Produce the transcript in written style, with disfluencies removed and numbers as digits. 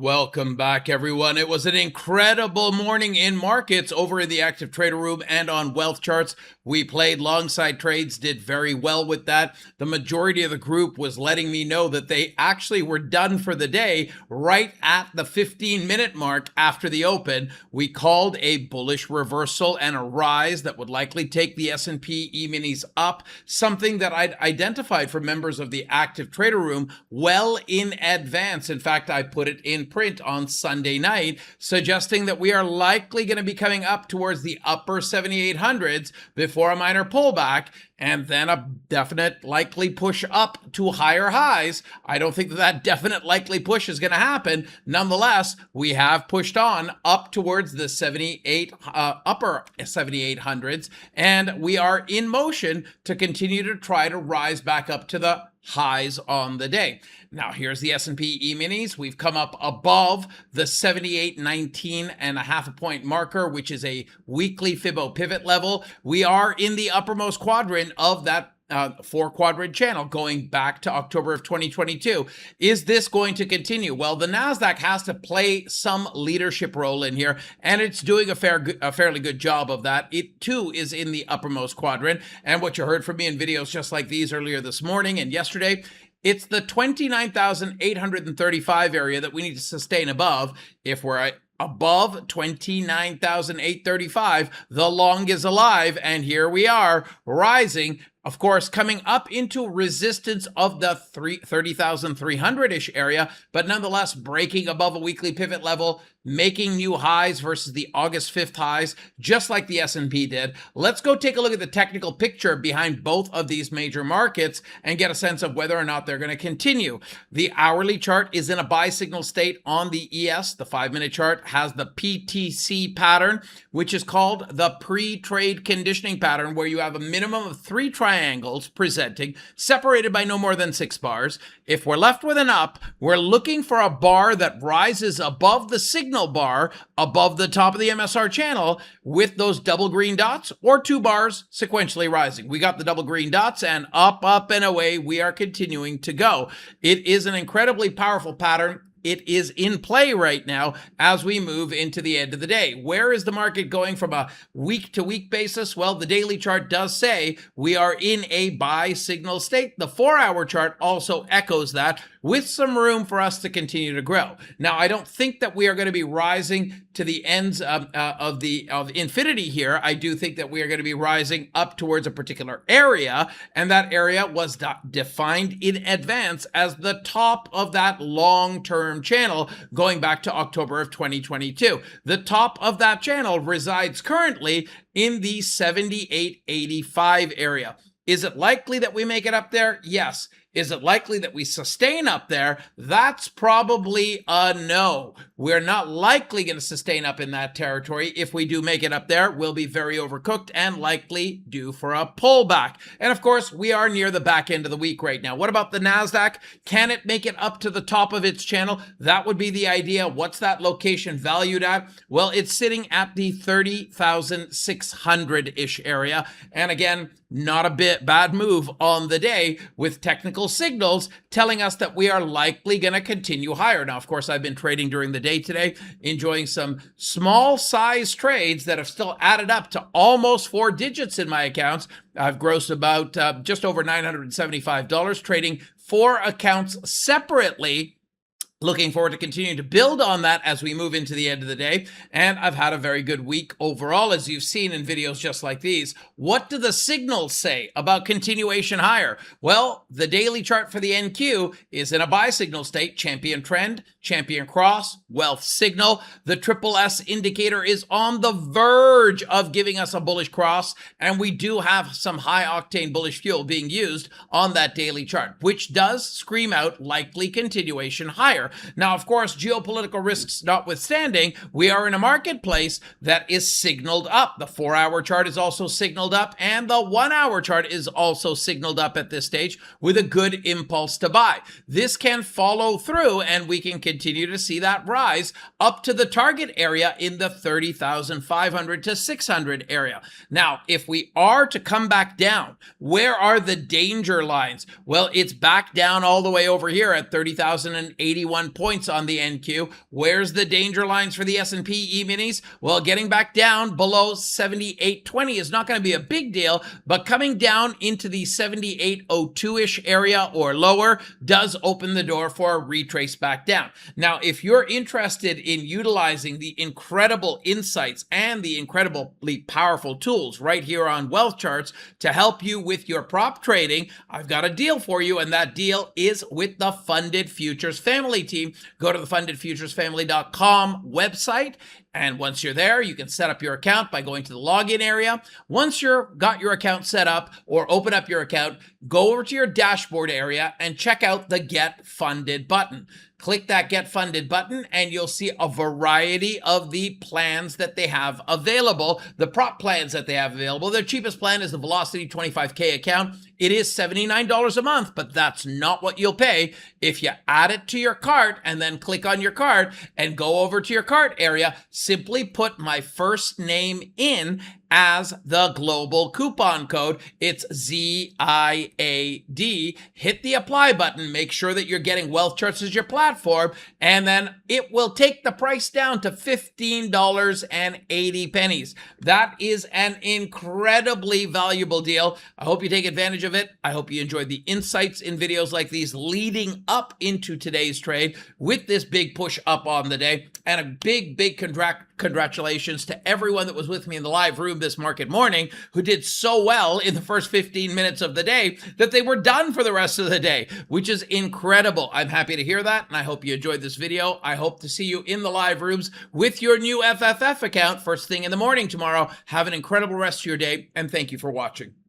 Welcome back, everyone. It was an incredible morning in markets over in the active trader room and on WealthCharts. We played long side trades, did very well with that. The majority of the group was letting me know that they actually were done for the day right at the 15-minute mark after the open. We called a bullish reversal and a rise that would likely take the S&P E-minis up, something that I'd identified for members of the active trader room well in advance. In fact, I put it in print on Sunday night, suggesting that we are likely going to be coming up towards the upper 7,800s before a minor pullback, and then a definite likely push up to higher highs. I don't think that definite likely push is going to happen. Nonetheless, we have pushed on up towards the upper 7,800s, and we are in motion to continue to try to rise back up to the highs on the day. Now, here's the S&P E-minis. We've come up above the 78.19 and a half a point marker, which is a weekly Fibbo pivot level. We are in the uppermost quadrant of that four quadrant channel going back to October of 2022. Is this going to continue? Well, the NASDAQ has to play some leadership role in here, and it's doing a fairly good job of that. It too is in the uppermost quadrant. And what you heard from me in videos just like these earlier this morning and yesterday, it's the 29,835 area that we need to sustain above. If we're above 29,835, the long is alive, and here we are rising. Of course, coming up into resistance of the 30,300-ish area, but nonetheless breaking above a weekly pivot level, making new highs versus the August 5th highs, just like the S&P did. Let's go take a look at the technical picture behind both of these major markets and get a sense of whether or not they're going to continue. The hourly chart is in a buy signal state on the ES. The 5-minute chart has the PTC pattern, which is called the pre-trade conditioning pattern, where you have a minimum of 3 triangles presenting, separated by no more than 6 bars. If we're left with an up, we're looking for a bar that rises above the signal bar, above the top of the MSR channel, with those double green dots or 2 bars sequentially rising. We got the double green dots, and up, and away we are continuing to go. It is an incredibly powerful pattern. It is in play right now as we move into the end of the day. Where is the market going from a week-to-week basis? Well, the daily chart does say we are in a buy signal state. The 4-hour chart also echoes that, with some room for us to continue to grow. Now, I don't think that we are going to be rising to the ends of infinity here. I do think that we are going to be rising up towards a particular area, and that area was defined in advance as the top of that long-term channel going back to October of 2022. The top of that channel resides currently in the 78.85 area. Is it likely that we make it up there? Yes. Is it likely that we sustain up there? That's probably a no. We're not likely going to sustain up in that territory. If we do make it up there, we'll be very overcooked and likely due for a pullback. And of course, we are near the back end of the week right now. What about the NASDAQ? Can it make it up to the top of its channel? That would be the idea. What's that location valued at? Well, it's sitting at the 30,600-ish area. And again, not a bad move on the day, with technical signals telling us that we are likely going to continue higher. Now, of course, I've been trading during the day today, enjoying some small size trades that have still added up to almost 4 digits in my accounts. I've grossed about just over $975, trading 4 accounts separately. Looking forward to continuing to build on that as we move into the end of the day. And I've had a very good week overall, as you've seen in videos just like these. What do the signals say about continuation higher? Well, the daily chart for the NQ is in a buy signal state: champion trend, champion cross, wealth signal. The triple S indicator is on the verge of giving us a bullish cross, and we do have some high octane bullish fuel being used on that daily chart, which does scream out likely continuation higher. Now, of course, geopolitical risks notwithstanding, we are in a marketplace that is signaled up. The 4-hour chart is also signaled up, and the 1-hour chart is also signaled up at this stage with a good impulse to buy. This can follow through, and we can continue continue to see that rise up to the target area in the 30,500 to 600 area. Now, if we are to come back down, where are the danger lines? Well, it's back down all the way over here at 30,081 points on the NQ. Where's the danger lines for the S&P E-minis? Well, getting back down below 78.20 is not going to be a big deal, but coming down into the 78.02-ish area or lower does open the door for a retrace back down. Now, if you're interested in utilizing the incredible insights and the incredibly powerful tools right here on WealthCharts to help you with your prop trading, I've got a deal for you, and that deal is with the Funded Futures Family team. Go to the fundedfuturesfamily.com website, and once you're there, you can set up your account by going to the login area. Once you've got your account set up or open up your account, go over to your dashboard area and check out the Get Funded button. Click that Get Funded button and you'll see a variety of the plans that they have available, the prop plans that they have available. Their cheapest plan is the Velocity 25K account. It is $79 a month, but that's not what you'll pay if you add it to your cart and then click on your cart and go over to your cart area. Simply put my first name in as the global coupon code. It's ZIAD. Hit the apply button. Make sure that you're getting WealthCharts as your platform, and then it will take the price down to $15.80. That is an incredibly valuable deal. I hope you take advantage of it. I hope you enjoyed the insights in videos like these leading up into today's trade with this big push up on the day. And a big congratulations to everyone that was with me in the live room this market morning who did so well in the first 15 minutes of the day that they were done for the rest of the day, which is incredible. I'm happy to hear that, and I hope you enjoyed this video. I hope to see you in the live rooms with your new FFF account first thing in the morning tomorrow. Have an incredible rest of your day, and thank you for watching.